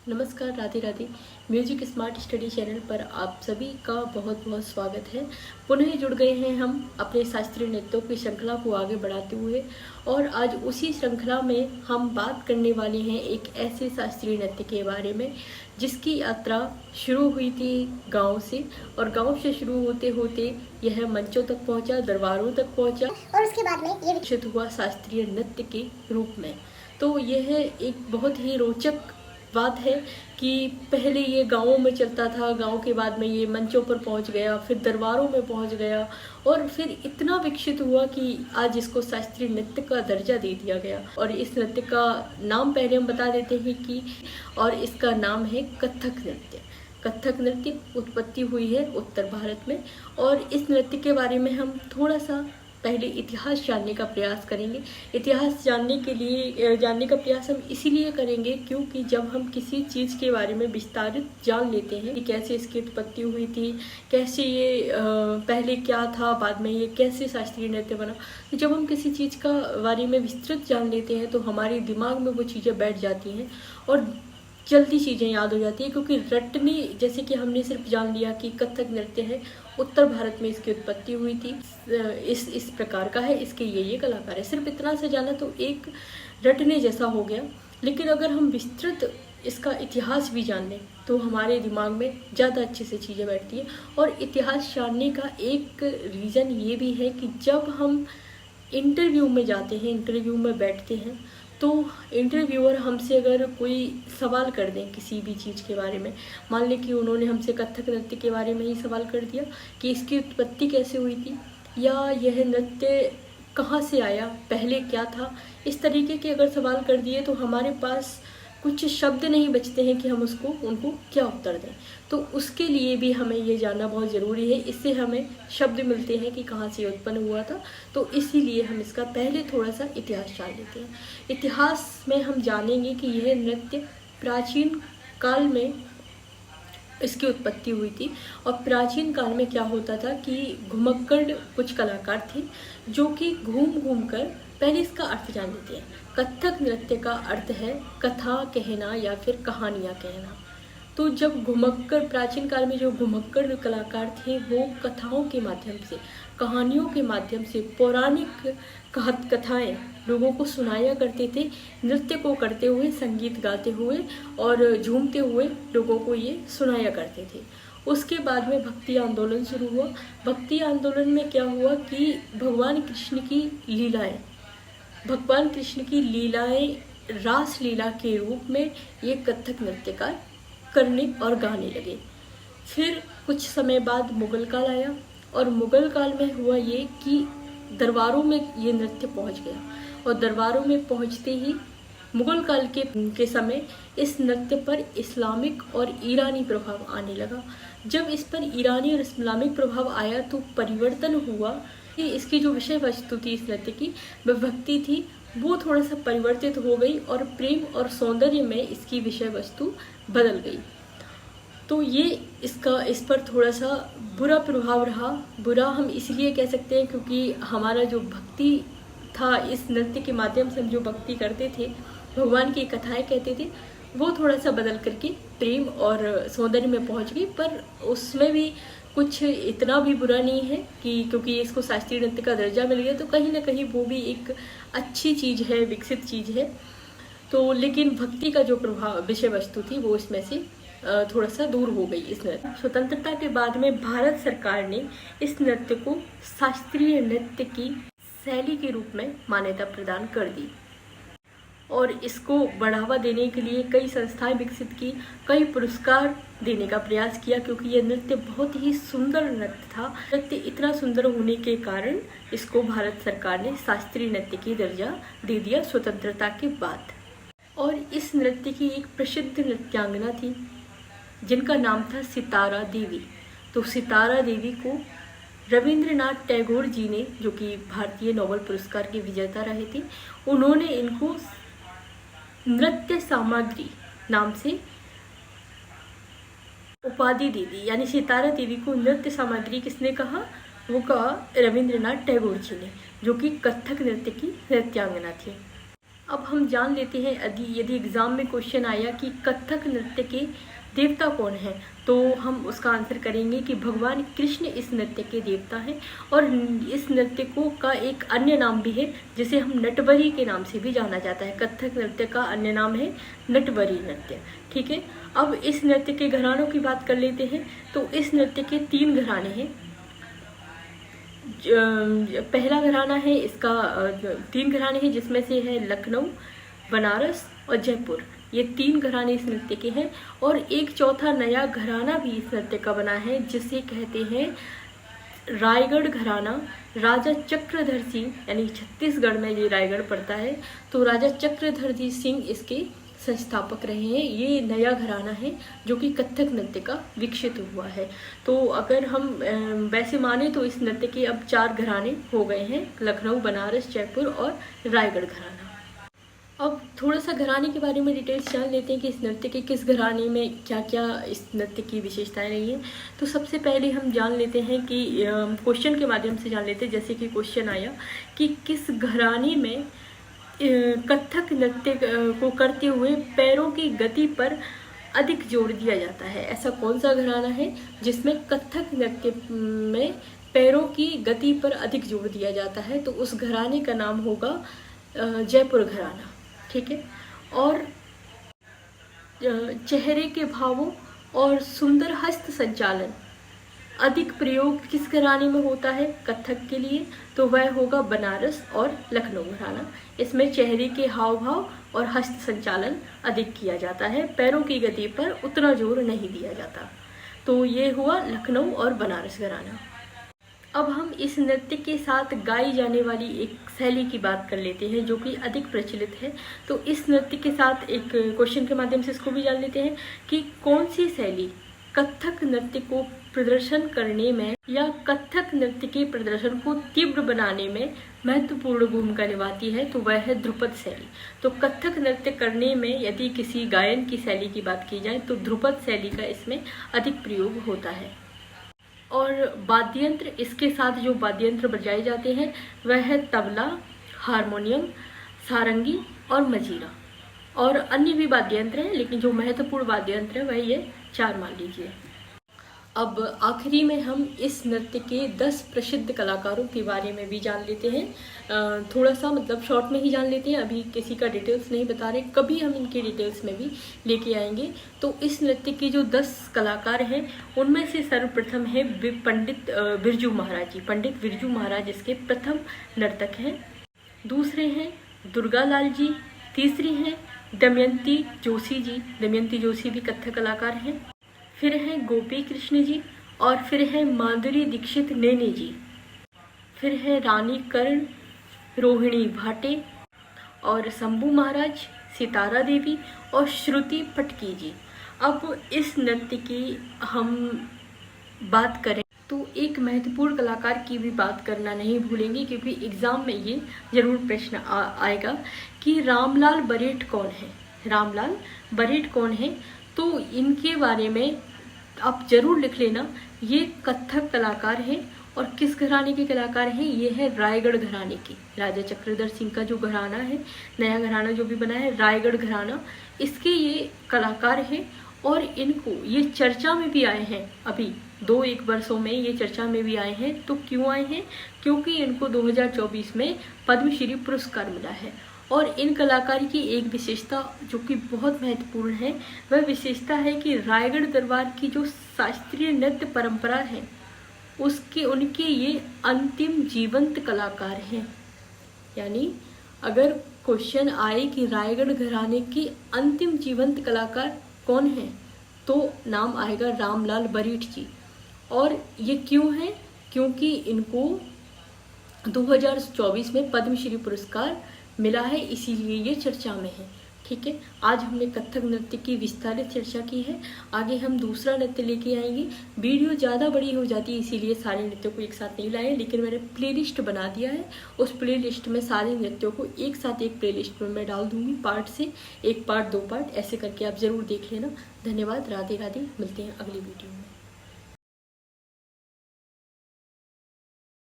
नमस्कार, Radhe Radhe. Music smart study channel पर आप सभी का बहुत बहुत स्वागत है। पुनः जुड़ गए हैं हम अपने शास्त्रीय नृत्यों की श्रृंखला को आगे बढ़ाते हुए, और आज उसी श्रृंखला में हम बात करने वाले हैं एक ऐसे शास्त्रीय नृत्य के बारे में जिसकी यात्रा शुरू हुई थी गांव से, और गांव से शुरू होते होते यह मंचों तक पहुंचा, दरबारों तक पहुंचा, और उसके बाद में ये विकसित हुआ शास्त्रीय नृत्य के रूप में। तो यह एक बहुत ही रोचक बात है कि पहले ये गांवों में चलता था, गांव के बाद में ये मंचों पर पहुंच गया, फिर दरबारों में पहुंच गया, और फिर इतना विकसित हुआ कि आज इसको शास्त्रीय नृत्य का दर्जा दे दिया गया। और इस नृत्य का नाम पहले हम बता देते हैं कि, और इसका नाम है कथक नृत्य। कथक नृत्य उत्पत्ति हुई है उत्तर भारत में, और इस नृत्य के बारे में हम थोड़ा सा पहले इतिहास जानने का प्रयास करेंगे। इतिहास जानने का प्रयास हम इसीलिए करेंगे क्योंकि जब हम किसी चीज़ के बारे में विस्तारित जान लेते हैं कि कैसे इसकी उत्पत्ति हुई थी, कैसे ये पहले क्या था, बाद में ये कैसे शास्त्रीय नृत्य बना, तो जब हम किसी चीज़ का बारे में विस्तृत जान लेते हैं तो हमारे दिमाग में वो चीज़ें बैठ जाती हैं और जल्दी चीज़ें याद हो जाती है। क्योंकि रटने, जैसे कि हमने सिर्फ जान लिया कि कथक नृत्य है, उत्तर भारत में इसकी उत्पत्ति हुई थी, इस प्रकार का है, इसके ये कलाकार है, सिर्फ इतना से जाना तो एक रटने जैसा हो गया। लेकिन अगर हम विस्तृत इसका इतिहास भी जान लें तो हमारे दिमाग में ज़्यादा अच्छे से चीज़ें बैठती हैं। और इतिहास जानने का एक रीज़न ये भी है कि जब हम इंटरव्यू में जाते हैं, इंटरव्यू में बैठते हैं, तो इंटरव्यूअर हमसे अगर कोई सवाल कर दें किसी भी चीज़ के बारे में, मान लें कि उन्होंने हमसे कथक नृत्य के बारे में ही सवाल कर दिया कि इसकी उत्पत्ति कैसे हुई थी, या यह नृत्य कहाँ से आया, पहले क्या था, इस तरीके के अगर सवाल कर दिए तो हमारे पास कुछ शब्द नहीं बचते हैं कि हम उनको क्या उत्तर दें। तो उसके लिए भी हमें ये जानना बहुत ज़रूरी है, इससे हमें शब्द मिलते हैं कि कहाँ से उत्पन्न हुआ था। तो इसीलिए हम इसका पहले थोड़ा सा इतिहास जान लेते हैं। इतिहास में हम जानेंगे कि यह नृत्य प्राचीन काल में इसकी उत्पत्ति हुई थी। और प्राचीन काल में क्या होता था कि घुमक्कड़ कुछ कलाकार थे जो कि घूम घूम कर, पहले इसका अर्थ जान लेते हैं। कथक नृत्य का अर्थ है कथा कहना या फिर कहानियाँ कहना। तो जब घुमक्कड़, प्राचीन काल में जो घुमक्कड़ कलाकार थे वो कथाओं के माध्यम से, कहानियों के माध्यम से पौराणिक कथाएं लोगों को सुनाया करते थे, नृत्य को करते हुए, संगीत गाते हुए और झूमते हुए लोगों को ये सुनाया करते थे। उसके बाद में भक्ति आंदोलन शुरू हुआ। भक्ति आंदोलन में क्या हुआ कि भगवान कृष्ण की लीलाएं रास लीला के रूप में ये कथक नृत्यकार करने और गाने लगे। फिर कुछ समय बाद मुगल काल आया, और मुगल काल में हुआ ये कि दरबारों में ये नृत्य पहुंच गया, और दरबारों में पहुंचते ही मुगल काल के समय इस नृत्य पर इस्लामिक और ईरानी प्रभाव आने लगा। जब इस पर ईरानी और इस्लामिक प्रभाव आया तो परिवर्तन हुआ कि इसकी जो विषय वस्तु थी इस नृत्य की, वह भक्ति थी, वो थोड़ा सा परिवर्तित हो गई और प्रेम और सौंदर्य में इसकी विषय वस्तु बदल गई। तो ये इस पर थोड़ा सा बुरा प्रभाव रहा। बुरा हम इसलिए कह सकते हैं क्योंकि हमारा जो भक्ति था, इस नृत्य के माध्यम से हम जो भक्ति करते थे, भगवान की कथाएं कहते थे, वो थोड़ा सा बदल करके प्रेम और सौंदर्य में पहुंच गई। पर उसमें भी कुछ इतना भी बुरा नहीं है कि क्योंकि इसको शास्त्रीय नृत्य का दर्जा मिल गया तो कहीं ना कहीं वो भी एक अच्छी चीज़ है, विकसित चीज़ है। तो लेकिन भक्ति का जो प्रभाव, विषय वस्तु थी, वो इसमें से थोड़ा सा दूर हो गई इस नृत्य। स्वतंत्रता के बाद में भारत सरकार ने इस नृत्य को शास्त्रीय नृत्य की शैली के रूप में मान्यता प्रदान कर दी, और इसको बढ़ावा देने के लिए कई संस्थाएं विकसित की, कई पुरस्कार देने का प्रयास किया, क्योंकि यह नृत्य बहुत ही सुंदर नृत्य था। नृत्य इतना सुंदर होने के कारण इसको भारत सरकार ने शास्त्रीय नृत्य की दर्जा दे दिया स्वतंत्रता के बाद। और इस नृत्य की एक प्रसिद्ध नृत्यांगना थी जिनका नाम था सितारा देवी। तो सितारा देवी को रविंद्रनाथ टैगोर जी ने, जो कि भारतीय नोबेल पुरस्कार के विजेता रहे थे, उन्होंने इनको नृत्य सामग्री नाम से उपाधि दे दी। यानी सितारा देवी को नृत्य सामग्री किसने कहा? वो कहा रविंद्रनाथ टैगोर जी ने, जो कि कथक नृत्य की नृत्यांगना थी। अब हम जान लेते हैं यदि एग्ज़ाम में क्वेश्चन आया कि कथक नृत्य के देवता कौन है, तो हम उसका आंसर करेंगे कि भगवान कृष्ण इस नृत्य के देवता हैं। और इस नृत्य को का एक अन्य नाम भी है जिसे हम नटवरी के नाम से भी जाना जाता है। कथक नृत्य का अन्य नाम है नटवरी नृत्य। ठीक है, अब इस नृत्य के घरानों की बात कर लेते हैं। तो इस नृत्य के 3 घराने हैं। पहला घराना है इसका 3 घराने हैं जिसमें से है लखनऊ, बनारस और जयपुर। ये 3 घराने इस नृत्य के हैं। और एक चौथा नया घराना भी इस नृत्य का बना है जिसे कहते हैं रायगढ़ घराना। राजा चक्रधर सिंह, यानी छत्तीसगढ़ में ये रायगढ़ पड़ता है, तो राजा चक्रधर सिंह इसके संस्थापक रहे हैं। ये नया घराना है जो कि कथक नृत्य का विकसित हुआ है। तो अगर हम वैसे माने तो इस नृत्य के अब 4 घराने हो गए हैं, लखनऊ, बनारस, जयपुर और रायगढ़ घराना। अब थोड़ा सा घराने के बारे में डिटेल्स जान लेते हैं कि इस नृत्य के किस घराने में क्या क्या इस नृत्य की विशेषताएं रही हैं। तो सबसे पहले हम जान लेते हैं कि क्वेश्चन के माध्यम से जान लेते हैं। जैसे कि क्वेश्चन आया कि किस घराने में कथक नृत्य को करते हुए पैरों की गति पर अधिक जोर दिया जाता है। ऐसा कौन सा घराना है जिसमें कथक नृत्य में पैरों की गति पर अधिक जोर दिया जाता है? तो उस घराने का नाम होगा जयपुर घराना। ठीक है, और चेहरे के भावों और सुंदर हस्त संचालन अधिक प्रयोग किस घराने में होता है कथक के लिए? तो वह होगा बनारस और लखनऊ घराना। इसमें चेहरे के हाव भाव और हस्त संचालन अधिक किया जाता है, पैरों की गति पर उतना जोर नहीं दिया जाता। तो ये हुआ लखनऊ और बनारस घराना। अब हम इस नृत्य के साथ गाई जाने वाली एक शैली की बात कर लेते हैं जो कि अधिक प्रचलित है। तो इस नृत्य के साथ एक क्वेश्चन के माध्यम से इसको भी जान लेते हैं कि कौन सी शैली कथक नृत्य को प्रदर्शन करने में या कथक नृत्य के प्रदर्शन को तीव्र बनाने में महत्वपूर्ण भूमिका निभाती है? तो वह है ध्रुपद शैली। तो कथक नृत्य करने में यदि किसी गायन की शैली की बात की जाए तो ध्रुपद शैली का इसमें अधिक प्रयोग होता है। और वाद्ययंत्र, इसके साथ जो वाद्ययंत्र बजाए जाते हैं वह है तबला, हारमोनियम, सारंगी और मजीरा। और अन्य भी वाद्ययंत्र हैं लेकिन जो महत्वपूर्ण वाद्ययंत्र है वह ये 4 मान लीजिए। अब आखिरी में हम इस नृत्य के 10 प्रसिद्ध कलाकारों के बारे में भी जान लेते हैं। थोड़ा सा मतलब शॉर्ट में ही जान लेते हैं, अभी किसी का डिटेल्स नहीं बता रहे, कभी हम इनके डिटेल्स में भी लेके आएंगे। तो इस नृत्य के जो 10 कलाकार हैं उनमें से सर्वप्रथम है पंडित बिरजू महाराज जी। पंडित बिरजू महाराज इसके प्रथम नर्तक हैं। दूसरे हैं दुर्गा लाल जी। तीसरी हैं दमयंती जोशी जी। दमयंती जोशी भी कथक कलाकार हैं। फिर हैं गोपी कृष्ण जी और फिर हैं माधुरी दीक्षित नेने जी। फिर है रानी कर्ण, रोहिणी भाटे और शंभू महाराज, सितारा देवी और श्रुति पटकी जी। अब इस नृत्य की हम बात करें तो एक महत्वपूर्ण कलाकार की भी बात करना नहीं भूलेंगे क्योंकि एग्जाम में ये जरूर प्रश्न आएगा कि रामलाल बरेठ कौन है। रामलाल बरेठ कौन है? तो इनके बारे में आप जरूर लिख लेना। ये कथक कलाकार हैं और किस घराने के कलाकार हैं? ये है रायगढ़ घराने की। राजा चक्रधर सिंह का जो घराना है, नया घराना जो भी बना है रायगढ़ घराना, इसके ये कलाकार हैं। और इनको ये चर्चा में भी आए हैं, अभी 2-1 वर्षों में ये चर्चा में भी आए हैं। तो क्यों आए हैं? क्योंकि इनको 2024 में पद्मश्री पुरस्कार मिला है। और इन कलाकार की एक विशेषता जो कि बहुत महत्वपूर्ण है, वह विशेषता है कि रायगढ़ दरबार की जो शास्त्रीय नृत्य परंपरा है उनके ये अंतिम जीवंत कलाकार हैं। यानी अगर क्वेश्चन आए कि रायगढ़ घराने के अंतिम जीवंत कलाकार कौन हैं तो नाम आएगा रामलाल बरेठ जी। और ये क्यों है? क्योंकि इनको 2024 में पद्मश्री पुरस्कार मिला है, इसीलिए ये चर्चा में है। ठीक है, आज हमने कथक नृत्य की विस्तारित चर्चा की है। आगे हम दूसरा नृत्य लेके आएंगे। वीडियो ज़्यादा बड़ी हो जाती है इसीलिए सारे नृत्यों को एक साथ नहीं लाए, लेकिन मैंने प्लेलिस्ट बना दिया है। उस प्लेलिस्ट में सारे नृत्यों को एक साथ एक प्लेलिस्ट में मैं डाल दूंगी, पार्ट से 1 पार्ट 2 पार्ट ऐसे करके आप ज़रूर देख लेना। धन्यवाद, राधे राधे, मिलते हैं अगली वीडियो में।